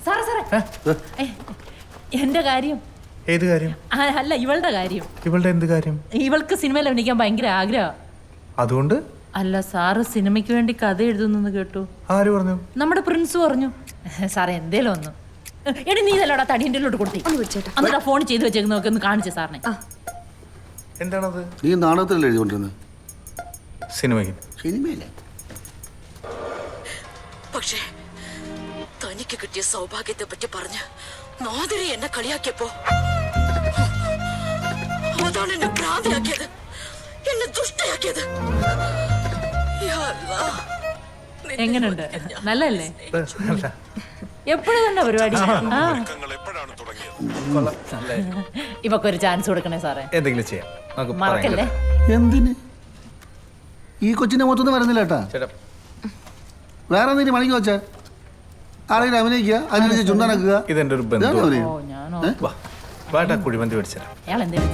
സാറേ സാറേ എന്റെ കാര്യം. ഏത് കാര്യം? അല്ല, ഇവളുടെ കാര്യം. ഇവളുടെ എന്ത് കാര്യം? ഇവൾക്ക് സിനിമയിൽ അഭിനയിക്കാൻ ഭയങ്കര ആഗ്രഹം. അതുകൊണ്ട്? അല്ല, സാറ് സിനിമയ്ക്ക് വേണ്ടി കഥ എഴുതുന്നു കേട്ടു. ആര് പറഞ്ഞു? നമ്മുടെ പ്രിൻസ് പറഞ്ഞു. സാറേ എന്തേലും ഒന്ന്. എടി നീ ഇതല്ലോടാ തടിയൻ്റെ കൊടുത്തി. എന്നിട്ട് ഫോൺ ചെയ്ത് വെച്ചേക്ക് നോക്കി ഒന്ന് കാണിച്ചേ സാറിനെ. എന്താണത്? നീ നാടകത്തിലല്ലേ എഴുതിക്കൊണ്ടിരുന്നത്? സിനിമയ്ക്ക്. സിനിമയിലെ പക്ഷേ തനിക്ക് കിട്ടിയ സൗഭാഗ്യത്തെ പറ്റി പറഞ്ഞ് മാതിരി എന്നെ കളിയാക്കിയപ്പോ അതാണ് എന്നെ ഭ്രാന്തിയാക്കിയത്, എന്നെ ദുഷ്ടയാക്കിയത്. എങ്ങനെയുണ്ട്? നല്ലല്ലേ? എപ്പോഴും തന്നെ പരിപാടി. ഇവക്കൊരു ചാൻസ് കൊടുക്കണേ സാറേ. എന്തെങ്കിലും ചെയ്യാം, മറക്കല്ലേ. എന്തിന്? ഈ കൊച്ചിന്റെ മൊത്തം വരുന്നില്ല കേട്ടാ. വേറെ എന്തെങ്കിലും പണിക്ക് വെച്ചാ ആരെങ്കിലും അഭിനയിക്കുക, അതിനനുസരിച്ച് ചുണ്ടാനാക്കുക. ഇതെന്റെ ഒരു ബന്ധു. ഞാനോ കുഴിമന്തി മേടിച്ചാൽ അയാൾ എന്തേലും